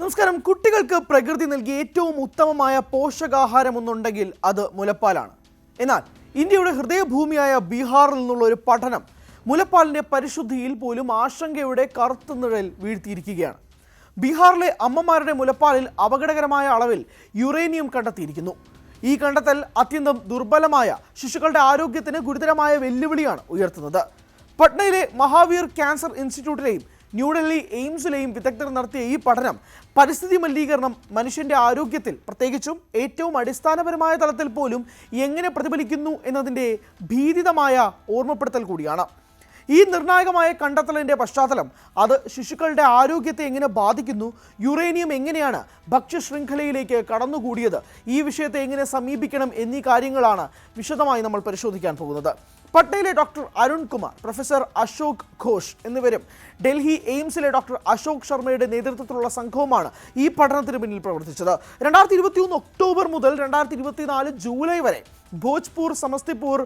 നമസ്കാരം. കുട്ടികൾക്ക് പ്രകൃതി നൽകിയ ഏറ്റവും ഉത്തമമായ പോഷകാഹാരം ഒന്നുണ്ടെങ്കിൽ അത് മുലപ്പാലാണ്. എന്നാൽ ഇന്ത്യയുടെ ഹൃദയഭൂമിയായ ബീഹാറിൽ നിന്നുള്ള ഒരു പഠനം മുലപ്പാലിന്റെ പരിശുദ്ധിയിൽ പോലും ആശങ്കയുടെ കറുത്ത നിഴൽ വീഴ്ത്തിയിരിക്കുകയാണ്. ബീഹാറിലെ അമ്മമാരുടെ മുലപ്പാലിൽ അപകടകരമായ അളവിൽ യുറേനിയം കണ്ടെത്തിയിരിക്കുന്നു. ഈ കണ്ടെത്തൽ അത്യന്തം ദുർബലമായ ശിശുക്കളുടെ ആരോഗ്യത്തിന് ഗുരുതരമായ വെല്ലുവിളിയാണ് ഉയർത്തുന്നത്. പട്നയിലെ മഹാവീർ ക്യാൻസർ ഇൻസ്റ്റിറ്റ്യൂട്ടിലെയും ന്യൂഡൽഹി എയിംസിലെയും വിദഗ്ധർ നടത്തിയ ഈ പഠനം പരിസ്ഥിതി മലിനീകരണം മനുഷ്യന്റെ ആരോഗ്യത്തിൽ, പ്രത്യേകിച്ചും ഏറ്റവും അടിസ്ഥാനപരമായ തലത്തിൽ പോലും എങ്ങനെ പ്രതിഫലിക്കുന്നു എന്നതിൻ്റെ ഭീതിതമായ ഓർമ്മപ്പെടുത്തൽ കൂടിയാണ്. ഈ നിർണായകമായ കണ്ടെത്തലിൻ്റെ പശ്ചാത്തലം അത് ശിശുക്കളുടെ ആരോഗ്യത്തെ എങ്ങനെ ബാധിക്കുന്നു, യുറേനിയം എങ്ങനെയാണ് ഭക്ഷ്യശൃംഖലയിലേക്ക് കടന്നുകൂടിയത്, ഈ വിഷയത്തെ എങ്ങനെ സമീപിക്കണം എന്നീ കാര്യങ്ങളാണ് വിശദമായി നമ്മൾ പരിശോധിക്കാൻ പോകുന്നത്. പട്നയിലെ ഡോക്ടർ അരുൺ കുമാർ, പ്രൊഫസർ അശോക് ഘോഷ് എന്നിവരും ഡൽഹി എയിംസിലെ ഡോക്ടർ അശോക് ശർമ്മയുടെ നേതൃത്വത്തിലുള്ള സംഘവുമാണ് ഈ പഠനത്തിന് പിന്നിൽ പ്രവർത്തിച്ചത്. 2021 ഒക്ടോബർ മുതൽ 2024 ജൂലൈ വരെ ഭോജ്പൂർ, സമസ്തിപൂർ,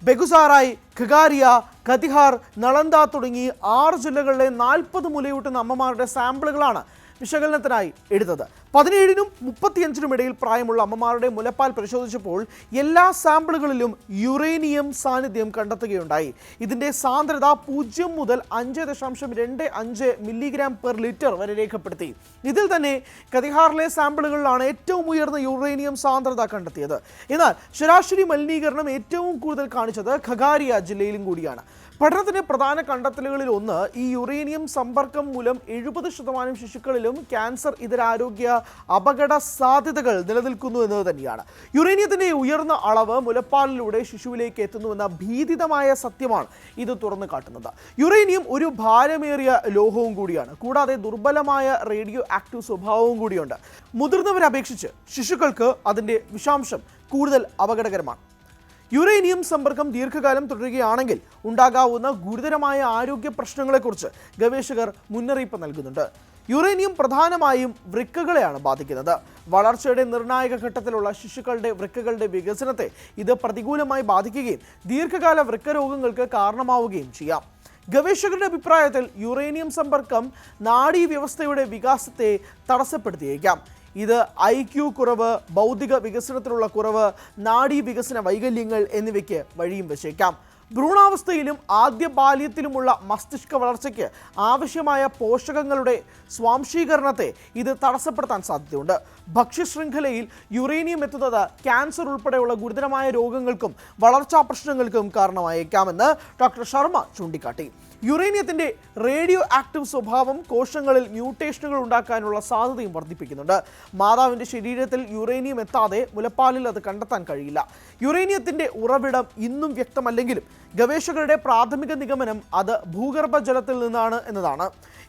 ബെഗുസാറായ്, ഖഗാരിയ, കതിഹാർ, നളന്ദ തുടങ്ങി 6 ജില്ലകളിലെ 40 മുലയൂട്ടുന്ന അമ്മമാരുടെ സാമ്പിളുകളാണ് വിശകലനത്തിനായി എടുത്തത്. 17നും 35നും ഇടയിൽ പ്രായമുള്ള അമ്മമാരുടെ മുലപ്പാൽ പരിശോധിച്ചപ്പോൾ എല്ലാ സാമ്പിളുകളിലും യുറേനിയം സാന്നിധ്യം കണ്ടെത്തുകയുണ്ടായി. ഇതിൻ്റെ സാന്ദ്രത 0 മുതൽ 5.25 മില്ലിഗ്രാം പെർ ലിറ്റർ വരെ രേഖപ്പെടുത്തി. ഇതിൽ തന്നെ കതിഹാറിലെ സാമ്പിളുകളിലാണ് ഏറ്റവും ഉയർന്ന യുറേനിയം സാന്ദ്രത കണ്ടെത്തിയത്. എന്നാൽ ശരാശരി മലിനീകരണം ഏറ്റവും കൂടുതൽ കാണിച്ചത് ഖഗാരിയ ജില്ലയിലും കൂടിയാണ്. പഠനത്തിൻ്റെ പ്രധാന കണ്ടെത്തലുകളിൽ ഒന്ന് ഈ യുറേനിയം സമ്പർക്കം മൂലം 70% ശിശുക്കളിലും ക്യാൻസർ ഇതരാരോഗ്യ അപകട സാധ്യതകൾ നിലനിൽക്കുന്നു എന്നത് തന്നെയാണ്. യുറേനിയത്തിൻ്റെ ഉയർന്ന അളവ് മുലപ്പാലിലൂടെ ശിശുവിലേക്ക് എത്തുന്നുവെന്ന ഭീതിതമായ സത്യമാണ് ഇത് തുറന്നു കാട്ടുന്നത്. യുറേനിയം ഒരു ഭാരമേറിയ ലോഹവും കൂടിയാണ്. കൂടാതെ ദുർബലമായ റേഡിയോ ആക്റ്റീവ് സ്വഭാവവും കൂടിയുണ്ട്. മുതിർന്നവരെ അപേക്ഷിച്ച് ശിശുക്കൾക്ക് അതിൻ്റെ വിഷാംശം കൂടുതൽ അപകടകരമാണ്. യുറേനിയം സമ്പർക്കം ദീർഘകാലം തുടരുകയാണെങ്കിൽ ഉണ്ടാകാവുന്ന ഗുരുതരമായ ആരോഗ്യ പ്രശ്നങ്ങളെക്കുറിച്ച് ഗവേഷകർ മുന്നറിയിപ്പ് നൽകുന്നുണ്ട്. യുറേനിയം പ്രധാനമായും വൃക്കകളെയാണ് ബാധിക്കുന്നത്. വളർച്ചയുടെ നിർണായക ഘട്ടത്തിലുള്ള ശിശുക്കളുടെ വൃക്കകളുടെ വികസനത്തെ ഇത് പ്രതികൂലമായി ബാധിക്കുകയും ദീർഘകാല വൃക്കരോഗങ്ങൾക്ക് കാരണമാവുകയും ചെയ്യാം. ഗവേഷകരുടെ അഭിപ്രായത്തിൽ യുറേനിയം സമ്പർക്കം നാഡീവ്യവസ്ഥയുടെ വികാസത്തെ തടസ്സപ്പെടുത്തിയേക്കാം. ഇത് IQ കുറവ്, ബൗദ്ധിക വികസനത്തിലുള്ള കുറവ്, നാഡീ വികസന വൈകല്യങ്ങൾ എന്നിവയ്ക്ക് വഴിയും വെച്ചേക്കാം. ഭ്രൂണാവസ്ഥയിലും ആദ്യ ബാല്യത്തിലുമുള്ള മസ്തിഷ്ക വളർച്ചയ്ക്ക് ആവശ്യമായ പോഷകങ്ങളുടെ സ്വാംശീകരണത്തെ ഇത് തടസ്സപ്പെടുത്താൻ സാധ്യതയുണ്ട്. ഭക്ഷ്യശൃംഖലയിൽ യുറേനിയം എത്തുന്നത് ക്യാൻസർ ഉൾപ്പെടെയുള്ള ഗുരുതരമായ രോഗങ്ങൾക്കും വളർച്ചാ പ്രശ്നങ്ങൾക്കും കാരണമായേക്കാമെന്ന് ഡോക്ടർ ശർമ്മ ചൂണ്ടിക്കാട്ടി. യുറേനിയത്തിൻ്റെ റേഡിയോ ആക്റ്റീവ് സ്വഭാവം കോശങ്ങളിൽ മ്യൂട്ടേഷനുകൾ ഉണ്ടാക്കാനുള്ള സാധ്യതയും വർദ്ധിപ്പിക്കുന്നുണ്ട്. മാതാവിൻ്റെ ശരീരത്തിൽ യുറേനിയം എത്താതെ മുലപ്പാലിൽ അത് കണ്ടെത്താൻ കഴിയില്ല. യുറേനിയത്തിൻ്റെ ഉറവിടം ഇന്നും വ്യക്തമല്ലെങ്കിലും ഗവേഷകരുടെ പ്രാഥമിക നിഗമനം അത് ഭൂഗർഭജലത്തിൽ നിന്നാണ് എന്നതാണ്.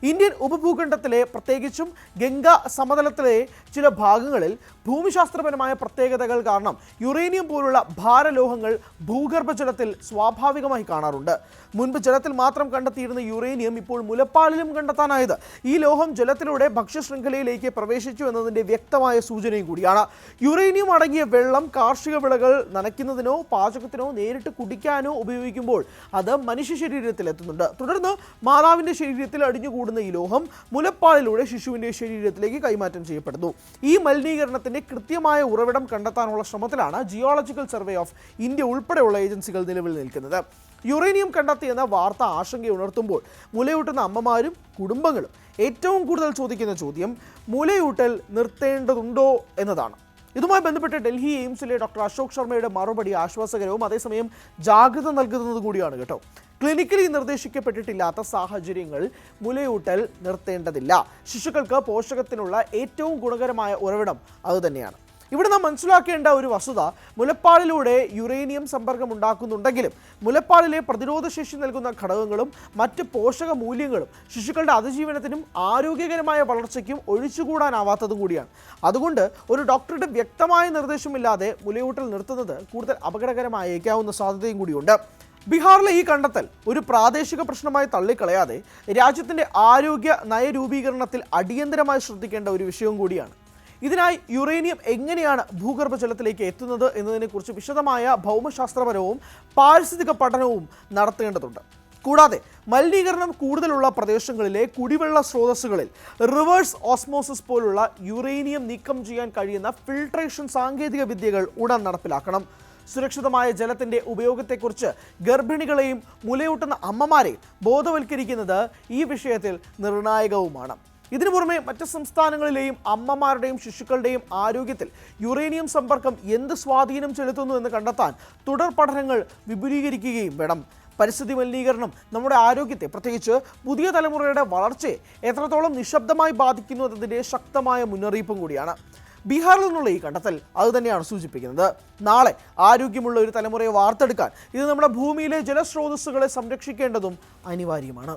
ഇന്ത്യൻ ഉപഭൂഖണ്ഡത്തിലെ, പ്രത്യേകിച്ചും ഗംഗ സമതലത്തിലെ ചില ഭാഗങ്ങളിൽ ഭൂമിശാസ്ത്രപരമായ പ്രത്യേകതകൾ കാരണം യുറേനിയം പോലുള്ള ഭാരലോഹങ്ങൾ ഭൂഗർഭജലത്തിൽ സ്വാഭാവികമായി കാണാറുണ്ട്. മുൻപ് ജലത്തിൽ മാത്രം കണ്ടെത്തിയിരുന്ന യുറേനിയം ഇപ്പോൾ മുലപ്പാലിലും കണ്ടെത്താനായത് ഈ ലോഹം ജലത്തിലൂടെ ഭക്ഷ്യശൃംഖലയിലേക്ക് പ്രവേശിച്ചു എന്നതിൻ്റെ വ്യക്തമായ സൂചനയും കൂടിയാണ്. യുറേനിയം അടങ്ങിയ വെള്ളം കാർഷിക വിളകൾ നനയ്ക്കുന്നതിനോ പാചകത്തിനോ നേരിട്ട് കുടിക്കാനോ ഉപയോഗിക്കുമ്പോൾ അത് മനുഷ്യ ശരീരത്തിൽ എത്തുന്നുണ്ട്. തുടർന്ന് മാതാവിൻ്റെ ശരീരത്തിൽ അടിഞ്ഞുകൂടുന്ന ഈ ലോഹം മുലപ്പാലിലൂടെ ശിശുവിൻ്റെ ശരീരത്തിലേക്ക് കൈമാറ്റം ചെയ്യപ്പെടുന്നു. ഈ മലിനീകരണത്തിൻ്റെ കൃത്യമായ ഉറവിടം കണ്ടെത്താനുള്ള ശ്രമത്തിലാണ് ജിയോളജിക്കൽ സർവേ ഓഫ് ഇന്ത്യ ഉൾപ്പെടെയുള്ള ഏജൻസികൾ നിലവിൽ നിൽക്കുന്നത്. യുറേനിയം കണ്ടെത്തിയെന്ന വാർത്ത ആശങ്കയുണർത്തുമ്പോൾ മുലയൂട്ടുന്ന അമ്മമാരും കുടുംബങ്ങളും ഏറ്റവും കൂടുതൽ ചോദിക്കുന്ന ചോദ്യം മുലയൂട്ടൽ നിർത്തേണ്ടതുണ്ടോ എന്നതാണ്. ഇതുമായി ബന്ധപ്പെട്ട് ഡൽഹി എയിംസിലെ ഡോക്ടർ അശോക് ശർമ്മയുടെ മറുപടി ആശ്വാസകരവും അതേസമയം ജാഗ്രത നൽകുന്നത് കൂടിയാണ് കേട്ടോ. ക്ലിനിക്കലി നിർദ്ദേശിക്കപ്പെട്ടിട്ടില്ലാത്ത സാഹചര്യങ്ങൾ മുലയൂട്ടൽ നിർത്തേണ്ടതില്ല. ശിശുക്കൾക്ക് പോഷകത്തിനുള്ള ഏറ്റവും ഗുണകരമായ ഉറവിടം അതുതന്നെയാണ്. ഇവിടെ നാം മനസ്സിലാക്കേണ്ട ഒരു വസ്തുത, മുലപ്പാലിലൂടെ യുറേനിയം സമ്പർക്കം ഉണ്ടാക്കുന്നുണ്ടെങ്കിലും മുലപ്പാലിലെ പ്രതിരോധശേഷി നൽകുന്ന ഘടകങ്ങളും മറ്റ് പോഷക മൂല്യങ്ങളും ശിശുക്കളുടെ അതിജീവനത്തിനും ആരോഗ്യകരമായ വളർച്ചയ്ക്കും ഒഴിച്ചുകൂടാനാവാത്തതും കൂടിയാണ്. അതുകൊണ്ട് ഒരു ഡോക്ടറുടെ വ്യക്തമായ നിർദ്ദേശമില്ലാതെ മുലയൂട്ടൽ നിർത്തുന്നത് കൂടുതൽ അപകടകരമായേക്കാവുന്ന സാധ്യതയും കൂടിയുണ്ട്. ബീഹാറിലെ ഈ കണ്ടെത്തൽ ഒരു പ്രാദേശിക പ്രശ്നമായി തള്ളിക്കളയാതെ രാജ്യത്തിൻ്റെ ആരോഗ്യ നയരൂപീകരണത്തിൽ അടിയന്തരമായി ശ്രദ്ധിക്കേണ്ട ഒരു വിഷയവും കൂടിയാണ്. ഇതിനായി യുറേനിയം എങ്ങനെയാണ് ഭൂഗർഭജലത്തിലേക്ക് എത്തുന്നത് എന്നതിനെക്കുറിച്ച് വിശദമായ ഭൗമശാസ്ത്രപരവും പാരിസ്ഥിതിക പഠനവും നടത്തേണ്ടതുണ്ട്. കൂടാതെ മലിനീകരണം കൂടുതലുള്ള പ്രദേശങ്ങളിലെ കുടിവെള്ള സ്രോതസ്സുകളിൽ റിവേഴ്സ് ഓസ്മോസിസ് പോലുള്ള യുറേനിയം നീക്കം ചെയ്യാൻ കഴിയുന്ന ഫിൽട്രേഷൻ സാങ്കേതിക വിദ്യകൾ ഉടൻ നടപ്പിലാക്കണം. സുരക്ഷിതമായ ജലത്തിന്റെ ഉപയോഗത്തെക്കുറിച്ച് ഗർഭിണികളെയും മുലയൂട്ടുന്ന അമ്മമാരെയും ബോധവൽക്കരിക്കുന്നത് ഈ വിഷയത്തിൽ നിർണായകവുമാണ്. ഇതിനു പുറമെ മറ്റ് സംസ്ഥാനങ്ങളിലെയും അമ്മമാരുടെയും ശിശുക്കളുടെയും ആരോഗ്യത്തിൽ യുറേനിയം സമ്പർക്കം എന്ത് സ്വാധീനം ചെലുത്തുന്നു എന്ന് കണ്ടെത്താൻ തുടർ പഠനങ്ങൾ വിപുലീകരിക്കുകയും വേണം. പരിസ്ഥിതി മലിനീകരണം നമ്മുടെ ആരോഗ്യത്തെ, പ്രത്യേകിച്ച് പുതിയ തലമുറയുടെ വളർച്ചയെ എത്രത്തോളം നിശബ്ദമായി ബാധിക്കുന്നു എന്നതിൻ്റെ ശക്തമായ മുന്നറിയിപ്പും കൂടിയാണ്. ബീഹാറിൽ നിന്നുള്ള ഈ കണ്ടെത്തൽ അതുതന്നെയാണ് സൂചിപ്പിക്കുന്നത്. നാളെ ആരോഗ്യമുള്ള ഒരു തലമുറയെ വാർത്തെടുക്കാൻ ഇത് നമ്മുടെ ഭൂമിയിലെ ജലസ്രോതസ്സുകളെ സംരക്ഷിക്കേണ്ടതും അനിവാര്യമാണ്.